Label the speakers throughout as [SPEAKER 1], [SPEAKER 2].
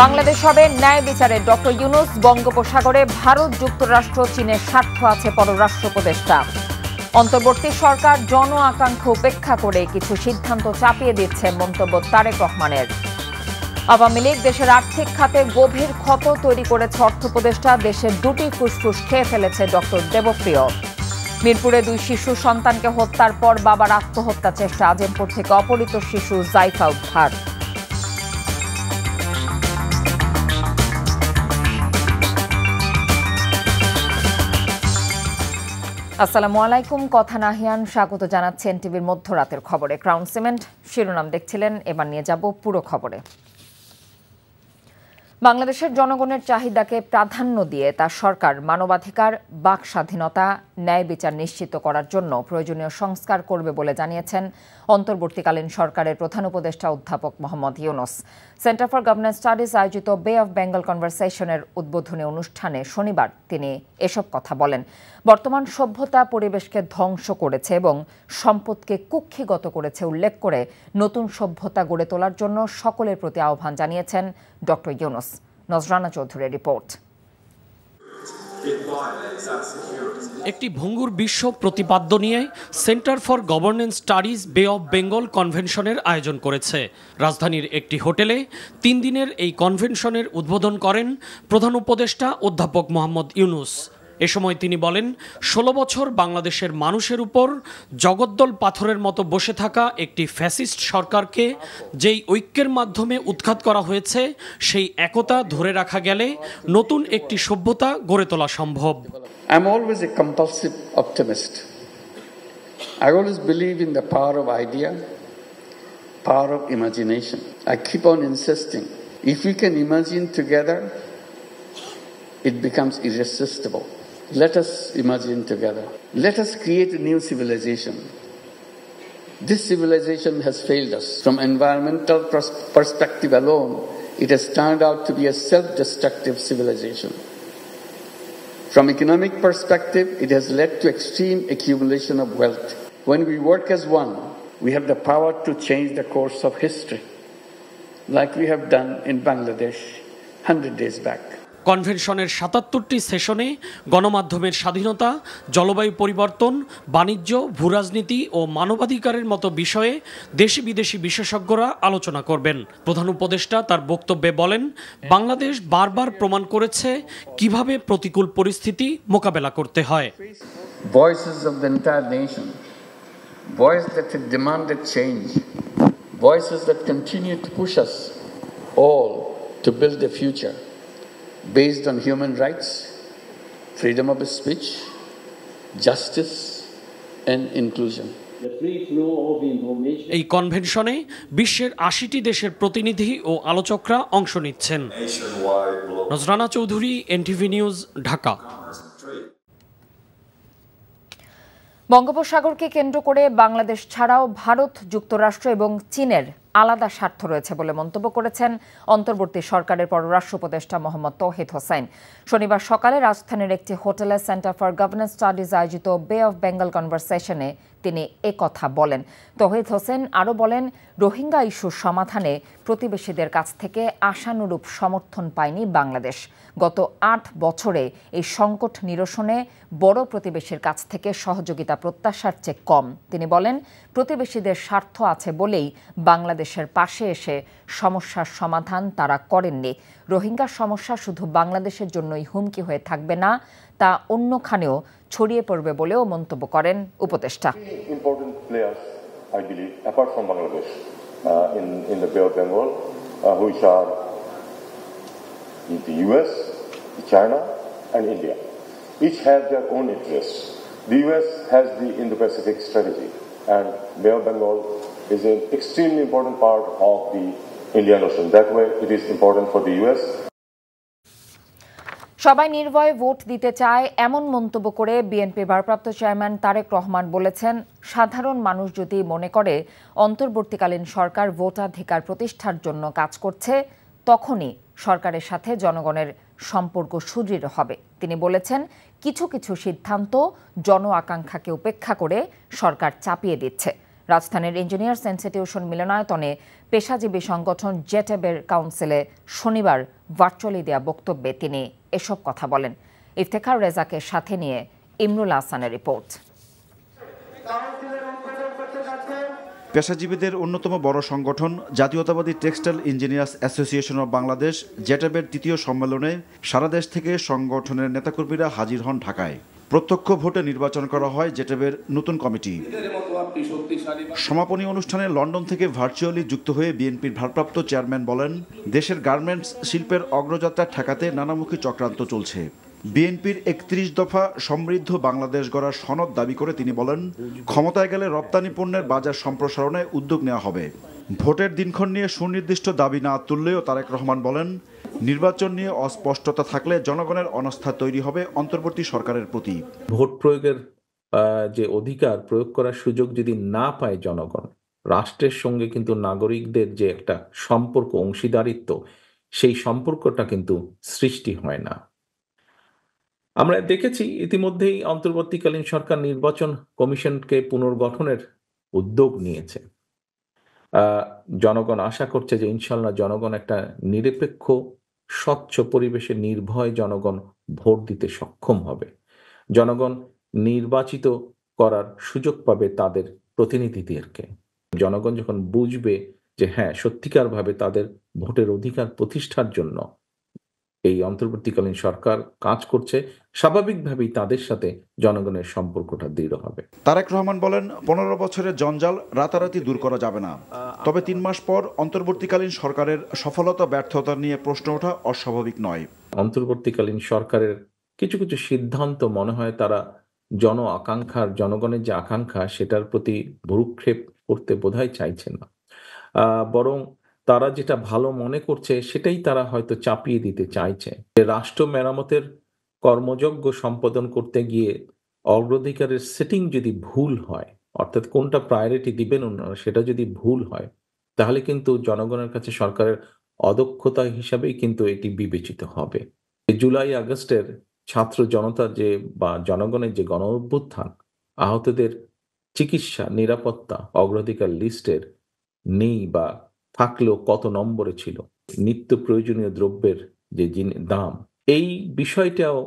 [SPEAKER 1] বাংলাদেশ হবে ন্যায় বিচারে ডক্টর ইউনূস। বঙ্গোপসাগরে ভারত, যুক্তরাষ্ট্র, চীনের স্বার্থ আছে পররাষ্ট্র উপদেষ্টা। অন্তর্বর্তী সরকার জন আকাঙ্ক্ষা উপেক্ষা করে কিছু সিদ্ধান্ত চাপিয়ে দিচ্ছে, মন্তব্য তারেক রহমানের। আওয়ামী লীগ দেশের আর্থিক খাতে গভীর ক্ষত তৈরি করেছে অর্থ উপদেষ্টা। দেশের দুটি ফুসফুস খেয়ে ফেলেছে ডক্টর দেবপ্রিয়। মিরপুরে 2 শিশু সন্তানকে হত্যার পর বাবার আত্মহত্যা চেষ্টা। আজিমপুর থেকে অপহৃত শিশু জাইফা উদ্ধার। আসসালামু আলাইকুম, কথা নাহিয়ান স্বাগত জানাচ্ছেন টিভির মধ্যরাতের খবরে। ক্রাউন সিমেন্ট শিরোনাম দেখছিলেন, এবার নিয়ে যাব পুরো খবরে। বাংলাদেশের জনগণের চাহিদাকে প্রাধান্য দিয়ে তার সরকার মানবাধিকার, বাক স্বাধীনতা, ন্যায় বিচার নিশ্চিত করার জন্য প্রয়োজনীয় সংস্কার করবে বলে জানিয়েছেন অন্তর্বর্তীকালীন সরকারের প্রধান উপদেষ্টা অধ্যাপক Mohammad Yunus. Centre for governance studies আয়োজিত বে অব বেঙ্গল কনভারসেশনের উদ্বোধনী অনুষ্ঠানে শনিবার তিনি এসব কথা বলেন। বর্তমান সভ্যতা পরিবেশকে ধ্বংস করেছে এবং সম্পদকে কুক্ষিগত করেছে উল্লেখ করে নতুন সভ্যতা গড়ে তোলার জন্য সকলের প্রতি আহ্বান জানিয়েছেন ডক্টর ইউনূস। নজরানা চৌধুরীর রিপোর্ট।
[SPEAKER 2] একটি ভঙ্গুর বিশ্ব প্রতিপাদ্য নিয়ে সেন্টার ফর গভর্নেন্স স্টাডিজ বে অব বেঙ্গল কনভেনশনের আয়োজন করেছে। রাজধানীর একটি হোটেলে 3 দিনের এই কনভেনশনের উদ্বোধন করেন প্রধান উপদেষ্টা অধ্যাপক মোহাম্মদ ইউনূস। এ সময় তিনি বলেন, 16 বছর বাংলাদেশের মানুষের উপর জগদ্দল পাথরের মতো বসে থাকা একটি ফ্যাসিস্ট সরকারকে যেই ঐক্যের মাধ্যমে উৎখাত করা হয়েছে, সেই একতা ধরে রাখা গেলে নতুন একটি সভ্যতা গড়ে তোলা সম্ভব।
[SPEAKER 3] I'm always a compulsive optimist. I always believe in the power of idea, power of imagination. I keep on insisting, if we can imagine together, it becomes irresistible. Let us imagine together. Let us create a new civilization. This civilization has failed us. From environmental perspective alone, it has turned out to be a self-destructive civilization. From economic perspective, it has led to extreme accumulation of wealth. When we work as one, we have the power to change the course of history, like we have done in Bangladesh 100 days back.
[SPEAKER 2] কনভেনশনের 77টি সেশনে গণমাধ্যমের স্বাধীনতা, জলবায়ু পরিবর্তন, বাণিজ্য, ভূরাজনীতি ও মানবাধিকারের মতো বিষয়ে দেশি বিদেশি বিশেষজ্ঞরা আলোচনা করবেন। প্রধান উপদেষ্টা তার বক্তব্যে বলেন, বাংলাদেশ বারবার প্রমাণ করেছে কিভাবে প্রতিকূল পরিস্থিতি মোকাবেলা করতে হয়।
[SPEAKER 3] Voices of the entire nation, voices that have demanded change, voices that continue to push us all to build a future based on human rights, freedom of speech, justice, and inclusion.
[SPEAKER 2] এই কনভেনশনে বিশ্বের 80টি দেশের প্রতিনিধি ও আলোচকরা অংশ নিচ্ছেন। নজরানা Chowdhury, NTV news, Dhaka.
[SPEAKER 1] বঙ্গোপসাগরকে কেন্দ্র করে বাংলাদেশ ছাড়াও ভারত, যুক্তরাষ্ট্র এবং চীনের আলাদা স্বার্থ রয়েছে বলে মন্তব্য করেছেন অন্তর্বর্তী সরকারের পররাষ্ট্র উপদেষ্টা মোহাম্মদ তৌহিদ হোসেন। শনিবার সকালে রাজধানীর একটি হোটেলে সেন্টার ফর গভর্নেন্স স্টাডিজ আয়োজিত বে অব বেঙ্গল কনভারসেশনে তিনি কথা বলেন। তৌহিদ হোসেন আরও বলেন, রোহিঙ্গা ইস্যুর সমাধানে প্রতিবেশীদের কাছ থেকে আশানুরূপ সমর্থন পায়নি বাংলাদেশ। গত 8 বছরে এই সংকট নিরসনে বড় প্রতিবেশীর কাছ থেকে সহযোগিতা প্রত্যাশার চেয়ে কম। তিনি বলেন, প্রতিবেশীদের স্বার্থ আছে বলেই বাংলাদেশের পাশে এসে সমস্যার সমাধান তারা করেননি। রোহিঙ্গা সমস্যা শুধু বাংলাদেশের জন্যই হুমকি হয়ে থাকবে না, তা অন্যখানেও ছড়িয়ে পড়বে বলেও মন্তব্য করেন উপদেষ্টা।
[SPEAKER 4] Important players, I believe, apart from Bangladesh, in the Bay of Bengal, which are the US, China, and India. Each have their own interests. The US has the Indo-Pacific strategy, and Bay of Bengal is an extremely important part of the Indian Ocean. That way, it is important for the US.
[SPEAKER 1] সবাই নির্ভয়ে vote দিতে চায় এমন মন্তব্য করে বিএনপির ভারপ্রাপ্ত chairman Tarique Rahman বলেছেন, সাধারণ মানুষ যদি মনে করে অন্তর্বর্তীকালীন সরকার ভোটাধিকার প্রতিষ্ঠার জন্য কাজ করছে, তখনই সরকারের সাথে জনগণের সম্পর্ক সুদৃঢ় হবে। তিনি বলেছেন, কিছু কিছু সিদ্ধান্ত জন আকাঙ্ক্ষাকে উপেক্ষা করে সরকার চাপিয়ে দিচ্ছে। রাজধানীর ইঞ্জিনিয়ার্স ইনস্টিটিউশন মিলনায়তনে পেশাজীবী সংগঠন জেটেবের কাউন্সিলে শনিবার ভার্চুয়ালি দেয়া বক্তব্যে তিনি এসব কথা বলেন। ইফতেখার রেজাকে সাথে নিয়ে ইমরুল হাসানের রিপোর্ট।
[SPEAKER 5] পেশাজীবীদের অন্যতম বড় সংগঠন জাতীয়তাবাদী textile engineers association of Bangladesh জেটেবের তৃতীয় সম্মেলনে সারা দেশ থেকে সংগঠনের নেতাকর্মীরা হাজির হন ঢাকায়। প্রত্যক্ষ ভোটে নির্বাচন করা হয় জেটেবের নতুন কমিটি। সমাপনী অনুষ্ঠানে লন্ডন থেকে ভার্চুয়ালি যুক্ত হয়ে বিএনপির ভারপ্রাপ্ত চেয়ারম্যান বলেন, দেশের গার্মেন্টস শিল্পের অগ্রযাত্রা ঠেকাতে নানামুখী চক্রান্ত চলছে। বিএনপির ৩১ দফা সমৃদ্ধ বাংলাদেশ গড়ার সনদ দাবি করে তিনি বলেন, ক্ষমতায় গেলে রপ্তানি পণ্যের বাজার সম্প্রসারণে উদ্যোগ নেওয়া হবে। ভোটের দিনক্ষণ নিয়ে সুনির্দিষ্ট দাবি না তুললেও তারেক রহমান বলেন, নির্বাচন নিয়ে অস্পষ্টতা থাকলে জনগণের অনাস্থা তৈরি হবে অন্তর্বর্তী সরকারের প্রতি।
[SPEAKER 6] ভোট প্রয়োগের যে অধিকার প্রয়োগ করার সুযোগ যদি না পায় জনগণ, রাষ্ট্রের সঙ্গে কিন্তু নাগরিকদের যে একটা সম্পর্ক, অংশীদারিত্ব, সেই সম্পর্কটা কিন্তু সৃষ্টি হয় না। আমরা দেখেছি ইতিমধ্যেই অন্তর্বর্তীকালীন সরকার নির্বাচন কমিশনকে পুনর্গঠনের উদ্যোগ নিয়েছে। জনগণ আশা করছে যে ইনশাল্লাহ জনগণ একটা নিরপেক্ষ স্বচ্ছ পরিবেশে নির্ভয় জনগণ ভোট দিতে সক্ষম হবে। জনগণ নির্বাচিত করার সুযোগ পাবে তাদের প্রতিনিধিদেরকে। জনগণ যখন বুঝবে যে হ্যাঁ সত্যিকারভাবে তাদের ভোটের অধিকার প্রতিষ্ঠার জন্য এই অন্তর্বর্তীকালীন সরকার কাজ করছে, স্বাভাবিকভাবেই তাদের সাথে জনগণের সম্পর্কটা দৃঢ় হবে।
[SPEAKER 5] তারেক রহমান বলেন, ১৫ বছরের জঞ্জাল রাতারাতি দূর করা যাবে না, তবে ৩ মাস পর অন্তর্বর্তীকালীন সরকারের সফলতা ব্যর্থতা নিয়ে প্রশ্ন ওঠা অস্বাভাবিক নয়।
[SPEAKER 6] অন্তর্বর্তীকালীন সরকারের কিছু কিছু সিদ্ধান্ত মনে হয় তারা জন আকাঙ্ক্ষার, জনগণের যে আকাঙ্ক্ষা সেটার প্রতি ভ্রুক্ষেপ করতে বোধহয় চাইছে না, বরং তারা যেটা ভালো মনে করছে সেটাই তারা হয়তো চাপিয়ে দিতে চাইছে। রাষ্ট্র মেরামতের কর্মযজ্ঞ সম্পাদন করতে গিয়ে অগ্রাধিকারের সেটিং যদি ভুল হয়, অর্থাৎ কোনটা প্রায়োরিটি দিবেন ওনারা সেটা যদি ভুল হয়, তাহলে কিন্তু জনগণের কাছে সরকারের অদক্ষতা হিসাবেই কিন্তু এটি বিবেচিত হবে। জুলাই আগস্টের ছাত্র জনতার যে বা জনগণের যে গণ অভ্যুত্থান, আহতদের চিকিৎসা, নিরাপত্তা অগ্রাধিকার লিস্টের নেই বা থাকলেও কত নম্বরে ছিল, নিত্য প্রয়োজনীয় দ্রব্যের যে দাম, এই বিষয়টাও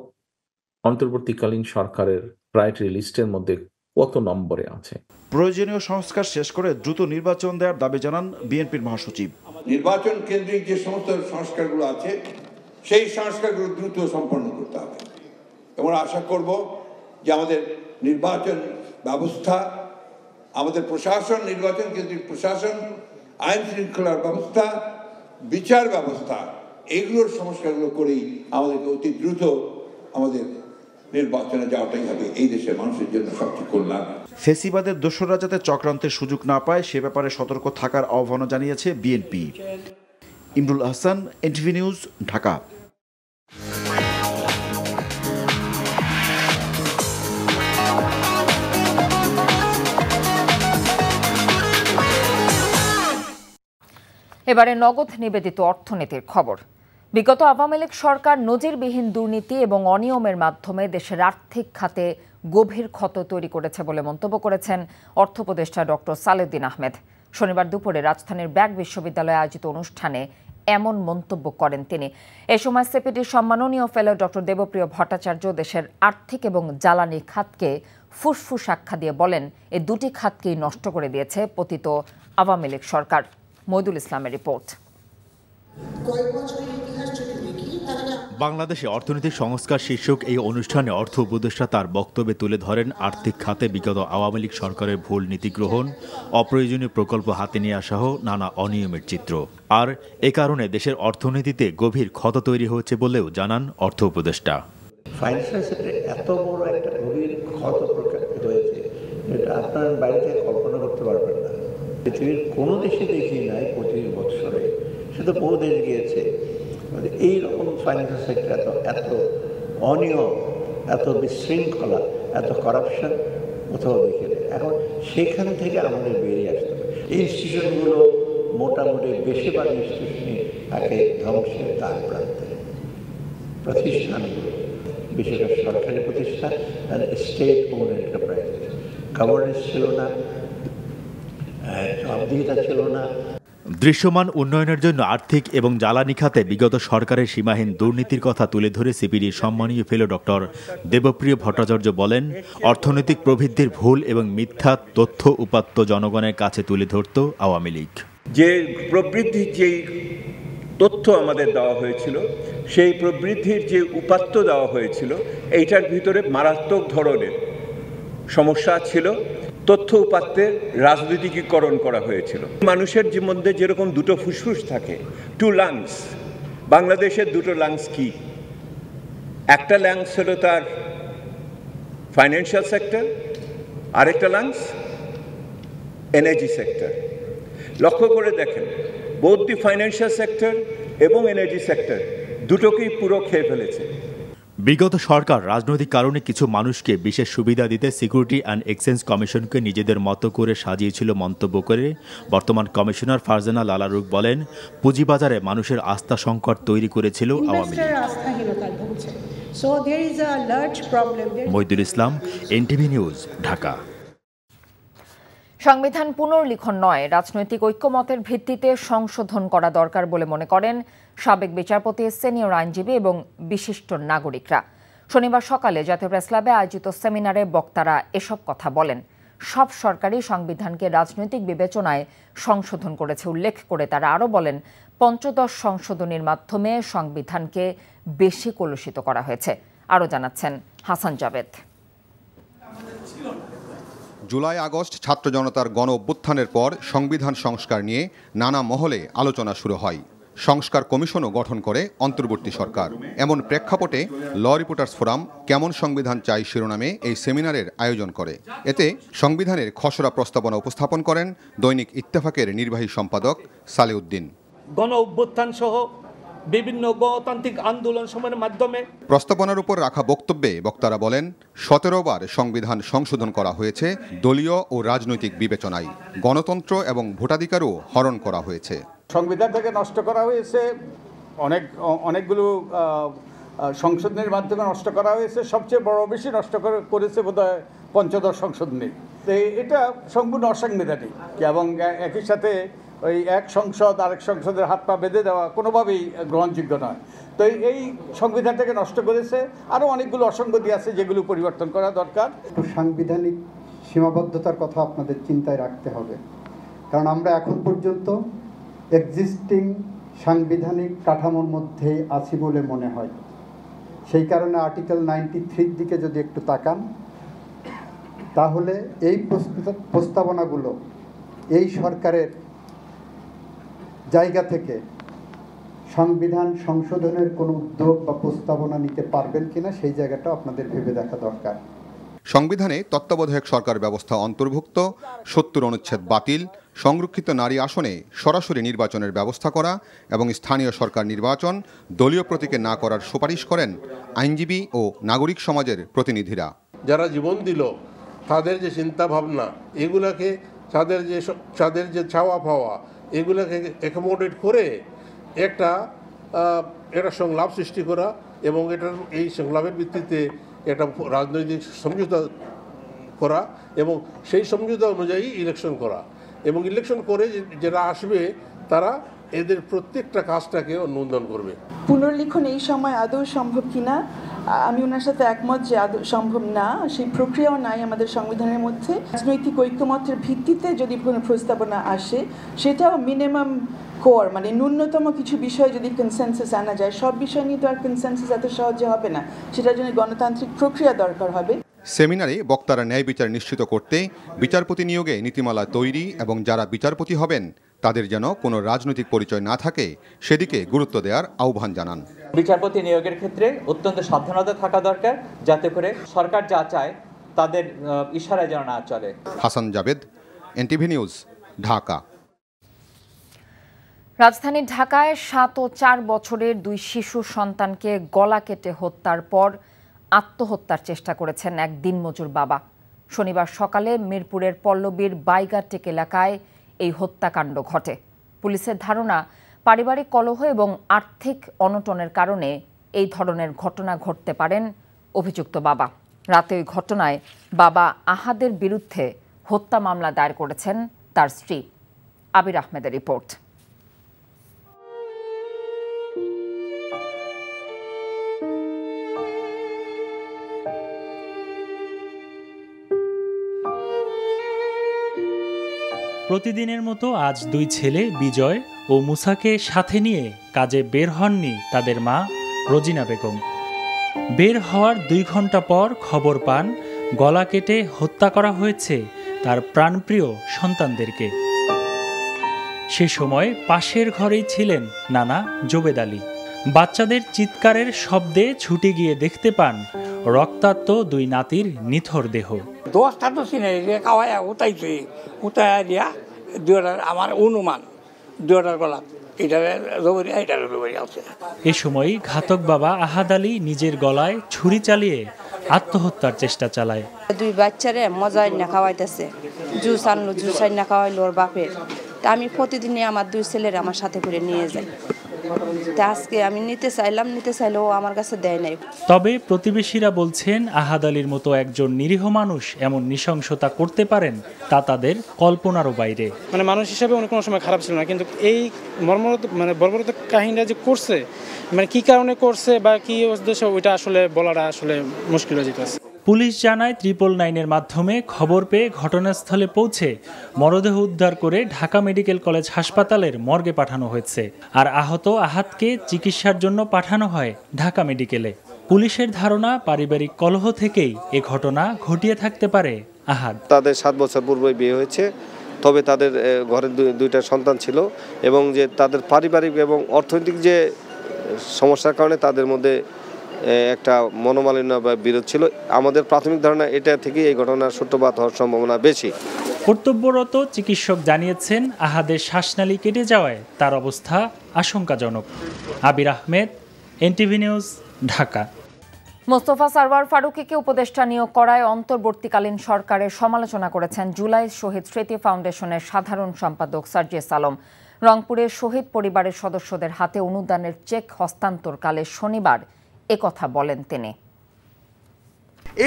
[SPEAKER 6] অন্তর্বর্তীকালীন সরকারের প্রায়োরিটি লিস্টের মধ্যে কত নম্বরে আছে।
[SPEAKER 5] প্রয়োজনীয় সংস্কার শেষ করে দ্রুত নির্বাচন দেওয়ার দাবি জানান বিএনপির মহাসচিব।
[SPEAKER 7] নির্বাচন কেন্দ্রিক যে সমস্ত সংস্কারগুলো আছে সেই সংস্কারগুলো দ্রুত সম্পন্ন করতে হবে এবং আশা করব যে আমাদের নির্বাচন ব্যবস্থা, আমাদের প্রশাসন, নির্বাচন কেন্দ্রিক প্রশাসন, আইন শৃঙ্খলার ব্যবস্থা, বিচার ব্যবস্থা, এগুলোর সংস্কারগুলো করেই আমাদেরকে অতি দ্রুত আমাদের নির্বাচনে যাওয়াটাই হবে এই দেশের মানুষের জন্য সবচেয়ে কল্যাণ।
[SPEAKER 5] ফেসিবাদের দোসররা যাতে চক্রান্তের সুযোগ না পায় সে ব্যাপারে সতর্ক থাকার আহ্বানও জানিয়েছে BNP. Imrul Hasan, NTV news, Dhaka.
[SPEAKER 1] এবারে নগদ নিবেদিত অর্থনীতির খবর। বিগত আওয়ামী লীগ সরকার নজিরবিহীন দুর্নীতি এবং অনিয়মের মাধ্যমে দেশের আর্থিক খাতে গভীর ক্ষত তৈরি করেছে বলে মন্তব্য করেছেন অর্থ উপদেষ্টা ডক্টর সালেউদ্দিন আহমেদ। শনিবার দুপুরে রাজধানীর ব্র্যাক বিশ্ববিদ্যালয়ে আয়োজিত অনুষ্ঠানে এমন মন্তব্য করেন তিনি। এ সময় সিপিডির সম্মাননীয় ফেলো ডক্টর দেবপ্রিয় ভট্টাচার্য দেশের আর্থিক এবং জ্বালানি খাতকে ফুসফুস আখ্যা দিয়ে বলেন, এই দুটি খাতকেই নষ্ট করে দিয়েছে পতিত আওয়ামী লীগ সরকার। মইদুল ইসলামের রিপোর্ট।
[SPEAKER 8] বাংলাদেশে অর্থনৈতিক সংস্কার শীর্ষক এই অনুষ্ঠানে অর্থ উপদেষ্টা তার বক্তব্যে তুলে ধরেন আর্থিক খাতে বিগত আওয়ামী লীগ সরকারের ভুল নীতি গ্রহণ, অপ্রয়োজনীয় প্রকল্প হাতে নেওয়া সহ নানা অনিয়মের চিত্র। আর এ কারণে দেশের অর্থনীতিতে গভীর ক্ষত তৈরি হয়েছে বলেও জানান অর্থ উপদেষ্টা।
[SPEAKER 9] ফাইন্যান্সিয়াল সেক্টরে এত বড় একটা গভীর ক্ষত হয়েছে, এটা আপনার বাড়িতে কল্পনা করতে পারবেন না। পৃথিবীর কোনো দেশে দেখি নাই 25 বছরে, শুধু বহু দেশ গিয়েছে, এইরকম ফাইন্যান্সিয়াল সেক্টর এত অনিয়ম, এত বিশৃঙ্খলা, এত করাপশন কোথাও দেখে নেই। এখন সেখান থেকে আমাদের বেরিয়ে আসতে হবে। এই ইনস্টিটিউশনগুলো মোটামুটি বেশিরভাগ ইনস্টিটিউশনই থাকে ধ্বংসের দ্বার প্রান্তে। প্রতিষ্ঠানগুলো বিশেষ করে সরকারি প্রতিষ্ঠান আর স্টেট ওন এন্টারপ্রাইজ, গভর্নেন্স ছিল না, সহযোগিতা ছিল না।
[SPEAKER 8] দৃশ্যমান উন্নয়নের জন্য আর্থিক এবং জ্বালানি খাতে বিগত সরকারের সীমাহীন দুর্নীতির কথা তুলে ধরে সিপিডির সম্মানীয় ফেলো ডক্টর দেবপ্রিয় ভট্টাচার্য বলেন, অর্থনৈতিক প্রবৃদ্ধির ভুল এবং মিথ্যা তথ্য উপাত্ত জনগণের কাছে তুলে ধরত আওয়ামী লীগ।
[SPEAKER 10] যে প্রবৃদ্ধির যেই তথ্য আমাদের দেওয়া হয়েছিল, সেই প্রবৃদ্ধির যে উপাত্ত দেওয়া হয়েছিল, এইটার ভিতরে মারাত্মক ধরনের সমস্যা ছিল। তথ্য উপাত্তের রাজনৈতিকীকরণ করা হয়েছিল। মানুষের মধ্যে যেরকম দুটো ফুসফুস থাকে, টু লাংস, বাংলাদেশের দুটো লাংস কি? একটা লাংস হলো তার ফাইন্যান্সিয়াল সেক্টর, আরেকটা লাংস এনার্জি সেক্টর। লক্ষ্য করে দেখেন, বোথ দি ফাইন্যান্সিয়াল সেক্টর এবং এনার্জি সেক্টর দুটোকেই পুরো খেয়ে ফেলেছে।
[SPEAKER 8] বিগত সরকার রাজনৈতিক কারণে কিছু মানুষকে বিশেষ সুবিধা দিতে সিকিউরিটি অ্যান্ড এক্সচেঞ্জ কমিশনকে নিজেদের মতো করে সাজিয়েছিল মন্তব্য করে বর্তমান কমিশনার ফারজানা লালারুক বলেন, পুঁজিবাজারে মানুষের আস্থা সংকট তৈরি করেছিল আওয়ামী লীগ। মইদুল ইসলাম, এনটিভি নিউজ, ঢাকা।
[SPEAKER 1] সংবিধান পুনর্লিখন নয়, রাজনৈতিক ঐক্যমতের ভিত্তিতে সংশোধন করা দরকার বলে মনে করেন সাবেক বিচারপতি, সিনিয়র আইনজীবী এবং বিশিষ্ট নাগরিকরা। শনিবার সকালে জাতীয় প্রেসক্লাবে আয়োজিত সেমিনারে বক্তারা এসব কথা বলেন। সব সরকারই সংবিধানকে রাজনৈতিক বিবেচনায় সংশোধন করেছে উল্লেখ করে তারা আরও বলেন, পঞ্চদশ সংশোধনীর মাধ্যমে সংবিধানকে বেশি কলুষিত করা হয়েছে। আরও জানাচ্ছেন হাসান জাবেদ।
[SPEAKER 11] জুলাই আগস্ট ছাত্র জনতার গণ অভ্যুত্থানের পর সংবিধান সংস্কার নিয়ে নানা মহলে আলোচনা শুরু হয়। সংস্কার কমিশনও গঠন করে অন্তর্বর্তী সরকার। এমন প্রেক্ষাপটে ল রিপোর্টার্স ফোরাম কেমন সংবিধান চাই শিরোনামে এই সেমিনারের আয়োজন করে। এতে সংবিধানের খসড়া প্রস্তাবনা উপস্থাপন করেন দৈনিক ইত্তেফাকের নির্বাহী সম্পাদক সালেউদ্দিন।
[SPEAKER 12] গণ অভ্যুত্থান সহ বিভিন্ন গণতান্ত্রিক আন্দোলন সময়ের মাধ্যমে
[SPEAKER 11] প্রস্তাবনার উপর রাখা বক্তব্যে বক্তারা বলেন, 17 বার সংবিধান সংশোধন করা হয়েছে দলীয় ও রাজনৈতিক বিবেচনায়। গণতন্ত্র এবং ভোটাধিকারও হরণ করা হয়েছে।
[SPEAKER 13] সংবিধানটাকে নষ্ট করা হয়েছে, অনেকগুলো সংশোধনের মাধ্যমে নষ্ট করা হয়েছে। সবচেয়ে বেশি নষ্ট করেছে বোধহয় পঞ্চদশ সংশোধনী। এটা সম্পূর্ণ অসাংবিধানিক এবং একই সাথে ওই এক সংসদ আরেক সংসদের হাত পা বেঁধে দেওয়া কোনোভাবেই গ্রহণযোগ্য নয়। তো এই সংবিধানটাকে নষ্ট করেছে। আরও অনেকগুলো অসঙ্গতি আছে যেগুলো পরিবর্তন করা দরকার।
[SPEAKER 14] সাংবিধানিক সীমাবদ্ধতার কথা আপনাদের চিন্তায় রাখতে হবে, কারণ আমরা এখন পর্যন্ত এক্সিস্টিং সাংবিধানিক কাঠামোর মধ্যেই আছি বলে মনে হয়। সেই কারণে আর্টিকেল 93 দিকে যদি একটু তাকান, তাহলে এই প্রস্তাবনাগুলো এই সরকারের জায়গা থেকে সংবিধান সংশোধনের কোনো উদ্যোগ বা প্রস্তাবনা নিতে পারবেন কিনা সেই জায়গাটা আপনাদের ভেবে দেখা দরকার।
[SPEAKER 11] সংবিধানে তত্ত্বাবধায়ক সরকার ব্যবস্থা অন্তর্ভুক্ত, 70 অনুচ্ছেদ বাতিল, সংরক্ষিত নারী আসনে সরাসরি নির্বাচনের ব্যবস্থা করা এবং স্থানীয় সরকার নির্বাচন দলীয় প্রতীকে না করার সুপারিশ করেন আইনজীবী ও নাগরিক সমাজের প্রতিনিধিরা।
[SPEAKER 15] যারা জীবন দিল, তাদের যে চিন্তা ভাবনা, এগুলাকে তাদের যে চাওয়া পাওয়া, এগুলোকে অ্যাকোমোডেট করে একটা সংলাপ সৃষ্টি করা এবং এই সংলাপের ভিত্তিতে একটা রাজনৈতিক সমঝোতা করা এবং সেই সমঝোতা অনুযায়ী ইলেকশন করা এবং ইলেকশন করে যারা আসবে তারা এদের প্রত্যেকটা কাজটাকে অনুমোদন করবে।
[SPEAKER 16] পুনর্লিখন এই সময় আদৌ সম্ভব কিনা আমি ওনার সাথে একমত যে আদৌ সম্ভব না। সেই প্রক্রিয়াও নাই আমাদের সংবিধানের মধ্যে। রাজনৈতিক ঐক্যমতের ভিত্তিতে যদি কোনো প্রস্তাবনা আসে, সেটাও মিনিমাম কোর, মানে ন্যূনতম কিছু বিষয় যদি কনসেনসাস আনা যায়। সব বিষয় নিয়ে তো আর কনসেনসাস এত সহজে হবে না, সেটার জন্য গণতান্ত্রিক প্রক্রিয়া দরকার হবে।
[SPEAKER 11] সেমিনারে বক্তারা ন্যায় বিচার নিশ্চিত করতে বিচারপতি নিয়োগে নীতিমালা তৈরি এবং যারা বিচারপতি হবেন তাদের যেন কোনো রাজনৈতিক পরিচয় না থাকে সেদিকে গুরুত্ব দেওয়ার আহ্বান জানান।
[SPEAKER 17] বিচারপতি নিয়োগের ক্ষেত্রে অত্যন্ত সাবধানতা থাকা দরকার, যাতে করে সরকার যা চায় তাদের ইশারায় যেন না চলে।
[SPEAKER 11] Hasan Javed, NTV news, Dhaka.
[SPEAKER 1] রাজধানী ঢাকায় 7 ও 4 বছরের 2 শিশু সন্তানকে গলা কেটে হত্যার পর আত্মহত্যার চেষ্টা করেছেন এক দিনমজুর বাবা। শনিবার সকালে মিরপুরের পল্লবীর বাইগাটেক এলাকায় এই হত্যাকাণ্ড ঘটে। পুলিশের ধারণা, পারিবারিক কলহ এবং আর্থিক অনটনের কারণে এই ধরনের ঘটনা ঘটতে পারেন অভিযুক্ত বাবা। রাতে ওই ঘটনায় বাবা আহাদের বিরুদ্ধে হত্যা মামলা দায়ের করেছেন তার স্ত্রী। আবির আহমেদের রিপোর্ট।
[SPEAKER 18] প্রতিদিনের মতো আজ দুই ছেলে বিজয় ও মুসাকে সাথে নিয়ে কাজে বের হননি তাদের মা রোজিনা বেগম। বের হওয়ার 2 ঘন্টা পর খবর পান গলা কেটে হত্যা করা হয়েছে তার প্রাণপ্রিয় সন্তানদেরকে। সে সময় পাশের ঘরেই ছিলেন নানা জোবেদ আলী। বাচ্চাদের চিৎকারের শব্দে ছুটে গিয়ে দেখতে পান রক্তাক্ত 2 নাতির নিথর দেহ।
[SPEAKER 19] আমার অনুমান গলা
[SPEAKER 18] এ সময় ঘাতক বাবা আহাদ আলী নিজের গলায় ছুরি চালিয়ে আত্মহত্যার চেষ্টা চালায়।
[SPEAKER 20] 2 বাচ্চারে মজাই না খাওয়াইতেছে, জুস আনলো, জুস আইন না খাওয়াইলো ওর বাপের। তা আমি প্রতিদিনই আমার 2 ছেলের আমার সাথে করে নিয়ে যাই। তা আজকে আমি নিতে চাইলেও আমার কাছে দেয় নাই।
[SPEAKER 18] তবে প্রতিবেশীরা বলছেন আহাদ আলীর মতো একজন নিরীহ মানুষ এমন নৃশংসতা করতে পারেন তা তাদের কল্পনারও বাইরে।
[SPEAKER 21] মানুষ হিসাবে অনেক কোনো সময় খারাপ ছিল না, কিন্তু এই বর্বরত কাহিনীটা যে করছে, কি কারণে করছে বা কি উদ্দেশ্য, ওইটা আসলে বলাটা আসলে মুশকিল হয়ে যেতেছে।
[SPEAKER 18] পুলিশ জানায় 999-এর মাধ্যমে খবর পেয়ে ঘটনাস্থলে পৌঁছে মরদেহ উদ্ধার করে ঢাকা মেডিকেল কলেজ হাসপাতালের মর্গে পাঠানো হয়েছে। আর আহত আহাদকে চিকিৎসার জন্য পাঠানো হয় ঢাকা মেডিকেলে। পুলিশের ধারণা পারিবারিক কলহ থেকেই এ ঘটনা ঘটিয়ে থাকতে পারে আহাদ।
[SPEAKER 22] তাদের 7 বছর পূর্বে বিয়ে হয়েছে, তবে তাদের ঘরে 2টা সন্তান ছিল এবং যে তাদের পারিবারিক এবং অর্থনৈতিক যে সমস্যার কারণে তাদের মধ্যে একটা মনোমালিন্য বা বিরোধ ছিল। আমাদের প্রাথমিক ধারণা এটা থেকে এই ঘটনার সূত্রপাত হওয়ার সম্ভাবনা বেশি।
[SPEAKER 18] কর্তব্যরত চিকিৎসক জানিয়েছেন আহাদের শ্বাসনালী কেটে যাওয়ায় তার অবস্থা আশঙ্কাজনক। আবির আহমেদ, এনটিভি নিউজ, ঢাকা।
[SPEAKER 1] মোস্তফা সরওয়ার ফারুকীকে উপদেষ্টা নিয়োগ করায় অন্তর্বর্তীকালীন সরকারের সমালোচনা করেছেন জুলাই শহীদ স্মৃতি ফাউন্ডেশনের সাধারণ সম্পাদক সার্জিস আলম। রংপুরে শহীদ পরিবারের সদস্যদের হাতে অনুদানের চেক হস্তান্তরকালে শনিবার একথা বলেন তিনি।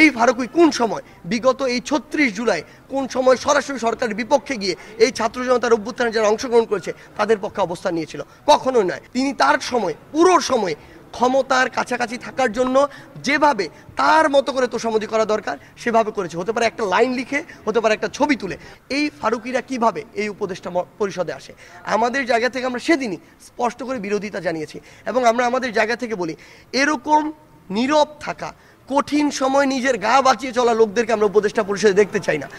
[SPEAKER 23] এই ফারুকী কোন সময় বিগত এই 36 জুলাই কোন সময় সরাসরি সরকারের বিপক্ষে গিয়ে এই ছাত্র জনতার অভ্যুত্থানে যারা অংশগ্রহণ করেছে তাদের পক্ষে অবস্থান নিয়েছিল? কখনোই নয়। তিনি তার সময় পুরো সময় ক্ষমতার কাছাকাছি থাকার জন্য যেভাবে তার মতো করে তোষামোদি করা দরকার সেভাবে করেছে। হতে পারে একটা লাইন লিখে, হতে পারে একটা ছবি তুলে। এই ফারুকীরা কিভাবে এই উপদেষ্টা পরিষদে আসে? আমাদের জায়গা থেকে আমরা সেদিনই স্পষ্ট করে বিরোধিতা জানিয়েছি এবং আমরা আমাদের জায়গা থেকে বলি, এরকম নীরব থাকা, কঠিন সময় নিজের গা বাঁচিয়ে চলা লোকদেরকে আমরা উপদেষ্টা পরিষদে দেখতে চাই না।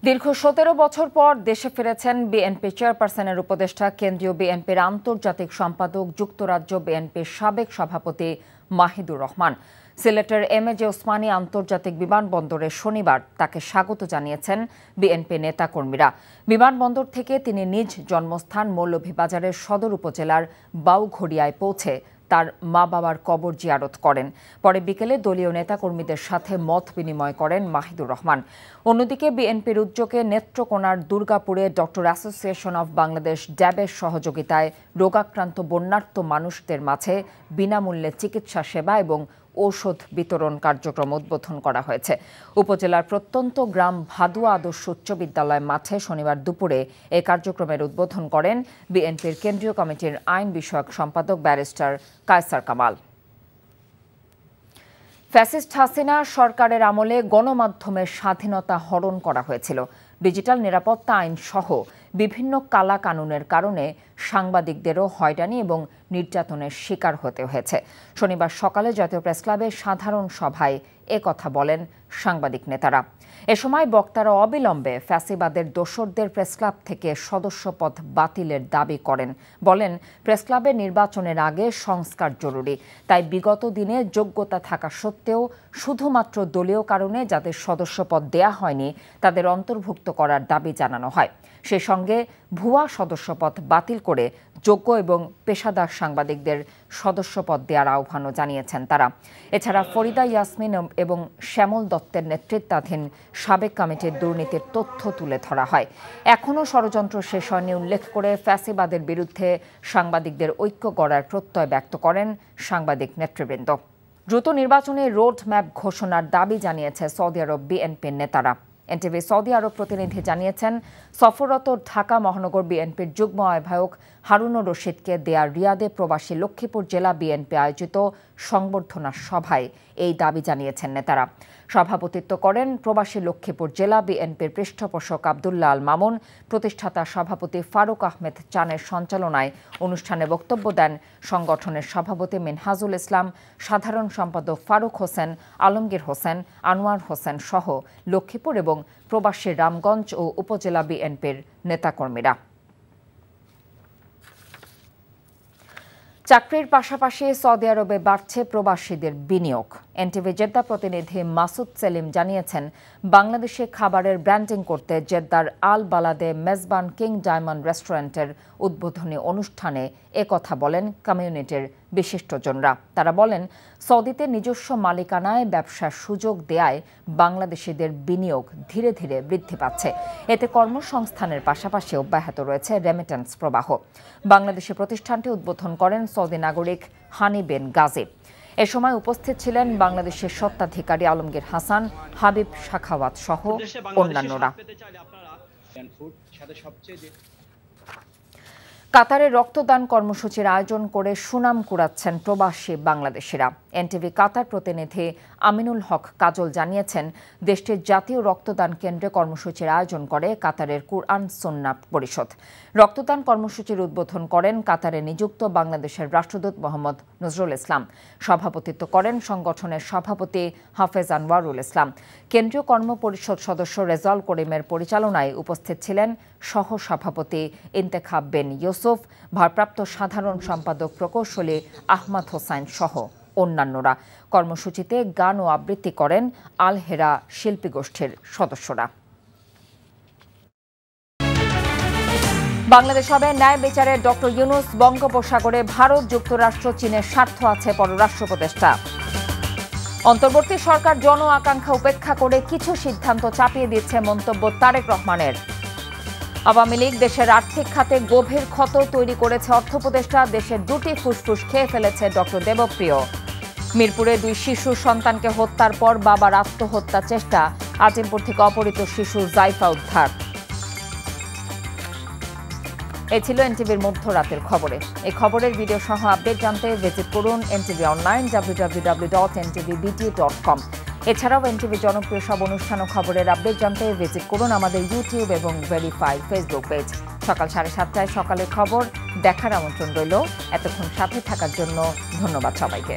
[SPEAKER 1] দীর্ঘ 17 বছর পর দেশে ফিরেছেন বিএনপি চেয়ারপারসনের উপদেষ্টা, কেন্দ্রীয় বিএনপির আন্তর্জাতিক সম্পাদক, যুক্তরাজ্য বিএনপির সাবেক সভাপতি মাহিদুর রহমান। সিলেটের এমএজে ওসমানী আন্তর্জাতিক বিমানবন্দরে শনিবার তাকে স্বাগত জানিয়েছেন বিএনপি নেতাকর্মীরা। বিমানবন্দর থেকে তিনি নিজ জন্মস্থান মৌলভীবাজারের সদর উপজেলার বাউঘড়িয়ায় পৌঁছে তার মা বাবার কবর জিয়ারত করেন। পরে বিকেলে দলীয় নেতাকর্মীদের সাথে মত বিনিময় করেন মাহিদুর রহমান। অন্যদিকে বিএনপির উদ্যোগে নেত্রকোনার দুর্গাপুরে ডক্টর অ্যাসোসিয়েশন অব বাংলাদেশ ড্যাবের সহযোগিতায় রোগাক্রান্ত বন্যার্ত মানুষদের মাঝে বিনামূল্যে চিকিৎসা সেবা এবং ঔষধ বিতরণ কার্যক্রম উদ্বোধন করা হয়েছে। উপজেলার প্রত্যন্ত গ্রাম ভাদুয়া আদর্শ উচ্চ বিদ্যালয় মাঠে শনিবার দুপুরে এই কার্যক্রমের উদ্বোধন করেন বিএনপির কেন্দ্রীয় কমিটির আইন বিষয়ক সম্পাদক ব্যারিস্টার কায়সার কামাল। ফ্যাসিস্ট হাসিনা সরকারের আমলে গণমাধ্যমের স্বাধীনতা হরণ করা হয়েছিল। ডিজিটাল নিরাপত্তা আইন সহ বিভিন্ন কালা কানুনের কারণে সাংবাদিকদেরও হয়রানি এবং নির্যাতনের শিকার হতে হয়েছে। শনিবার সকালে জাতীয় প্রেসক্লাবের সাধারণ সভায় একথা বলেন সাংবাদিক নেতারা। এ সময় বক্তারা অবিলম্বে ফ্যাসিবাদের দোসরদের প্রেসক্লাব থেকে সদস্যপদ বাতিলের দাবি করেন। বলেন, প্রেসক্লাবের নির্বাচনের আগে সংস্কার জরুরি, তাই বিগত দিনে যোগ্যতা থাকা সত্ত্বেও শুধুমাত্র দলীয় কারণে যাদের সদস্যপদ দেয়া হয়নি তাদের অন্তর্ভুক্ত করার দাবি জানানো হয়। সে সঙ্গে ভুয়া সদস্যপদ বাতিল করে যোগ্য এবং পেশাদার সাংবাদিকদের সদস্যপদ দেওয়ার আহ্বানও জানিয়েছেন তারা। এছাড়া ফরিদা ইয়াসমিন এবং শ্যামল দত্তের নেতৃত্বাধীন সাবেক কমিটির দুর্নীতির তথ্য তুলে ধরা হয়। এখনও ষড়যন্ত্র শেষ হয়নি উল্লেখ করে ফ্যাসিবাদের বিরুদ্ধে সাংবাদিকদের ঐক্য গড়ার প্রত্যয় ব্যক্ত করেন সাংবাদিক নেতৃবৃন্দ। দ্রুত নির্বাচনে রোড ম্যাপ ঘোষণার দাবি জানিয়েছে সৌদি আরব বিএনপির নেতারা। এনটিভি সৌদি আরব প্রতিনিধি জানিয়েছেন, সফররত ঢাকা মহানগর বিএনপির যুগ্ম আহ্বায়ক হারুনুর রশিদকে দেয়া রিয়াদে প্রবাসী লক্ষ্মীপুর জেলা বিএনপি আয়োজিত সংবর্ধনা সভায় এই দাবি জানিয়েছেন নেতারা। সভাপতিত্ব করেন প্রবাসী লক্ষ্মীপুর জেলা বিএনপির পৃষ্ঠপোষক আব্দুল্লাহ আল মামুন। প্রতিষ্ঠাতা সভাপতি ফারুক আহমেদ চানের সঞ্চালনায় অনুষ্ঠানে বক্তব্য দেন সংগঠনের সভাপতি মিনহাজুল ইসলাম, সাধারণ সম্পাদক ফারুক হোসেন, আলমগীর হোসেন, আনোয়ার হোসেন সহ লক্ষ্মীপুর এবং প্রবাসী রামগঞ্জ ও উপজেলা বিএনপির নেতাকর্মীরা। চাকরির পাশাপাশি সৌদি আরবে বাড়ছে প্রবাসীদের বিনিয়োগ। এনটিভি জেদ্দা প্রতিনিধি মাসুদ সেলিম জানিয়েছেন, বাংলাদেশে খাবারের ব্র্যান্ডিং করতে জেদ্দার আল বালাদে মেজবান কিং ডায়মন্ড রেস্টুরেন্টের উদ্বোধনী অনুষ্ঠানে একথা বলেন কমিউনিটির বিশিষ্টজনরা। তারা বলেন, সৌদিতে নিজস্ব মালিকানায় ব্যবসার সুযোগ দেয়ায় বাংলাদেশিদের বিনিয়োগ ধীরে ধীরে বৃদ্ধি পাচ্ছে। এতে কর্মসংস্থানের পাশাপাশি অব্যাহত রয়েছে রেমিটেন্স প্রবাহ। বাংলাদেশি প্রতিষ্ঠানটি উদ্বোধন করেন সৌদি নাগরিক হানি বিন গাজী। এ সময় উপস্থিত ছিলেন বাংলাদেশের স্বত্বাধিকারী আলমগীর হাসান, হাবিব শাখাওয়াত সহ অন্যান্যরা। কাতারে রক্তদান কর্মসূচির আয়োজন করে সুনাম কুড়াচ্ছেন প্রবাসী বাংলাদেশিরা। এনটিভি কাতার প্রতিনিধি আমিনুল হক কাজল জানিয়েছেন, দেশটির জাতীয় রক্তদান কেন্দ্রে কর্মসূচির আয়োজন করে কাতারের কুরআন সুন্নাহ পরিষদ। রক্তদান কর্মসূচির উদ্বোধন করেন কাতারে নিযুক্ত বাংলাদেশের রাষ্ট্রদূত মোহাম্মদ নজরুল ইসলাম। সভাপতিত্ব করেন সংগঠনের সভাপতি হাফেজ আনোয়ারুল ইসলাম। কেন্দ্রীয় কর্ম পরিষদ সদস্য রেজাউল করিমের পরিচালনায় উপস্থিত ছিলেন সহ সভাপতি ইন্তেখাব বিন ইউসুফ, ভারপ্রাপ্ত সাধারণ সম্পাদক প্রকৌশলী আহমদ হোসাইন সহ অন্যান্যরা। কর্মসূচিতে গান ও আবৃত্তি করেন আল হেরা শিল্পী গোষ্ঠীর সদস্যরা। বাংলাদেশ হবে ন্যায় বিচারে ডক্টর ইউনূস, বঙ্গোপসাগরে ভারত, যুক্তরাষ্ট্র, চীনের স্বার্থ আছে পররাষ্ট্র উপদেষ্টা। অন্তর্বর্তী সরকার জন আকাঙ্ক্ষা উপেক্ষা করে কিছু সিদ্ধান্ত চাপিয়ে দিচ্ছে মন্তব্য তারেক রহমানের। আওয়ামী লীগ দেশের আর্থিক খাতে গভীর ক্ষত তৈরি করেছে অর্থ উপদেষ্টা। দেশের দুটি ফুসফুস খেয়ে ফেলেছে ডক্টর দেবপ্রিয়। মিরপুরে 2 শিশু সন্তানকে হত্যার পর বাবার আত্মহত্যা চেষ্টা। আজিমপুর থেকে অপহৃত শিশু জাইফা উদ্ধার। এই ছিল এনটিভির মধ্যরাতের খবরে। এই খবরের ভিডিও সহ আপডেট জানতে ভিজিট করুন এনটিভি অনলাইন www.ntvbt.com। এছাড়াও এনটিভি জনপ্রিয় সব অনুষ্ঠান ও খবরের আপডেট জানতে ভিজিট করুন আমাদের ইউটিউব এবং ভেরিফাইড ফেসবুক পেজ। সকাল 7:30টায় সকালের খবর দেখার আমন্ত্রণ রইল। এতক্ষণ সাথে থাকার জন্য ধন্যবাদ সবাইকে।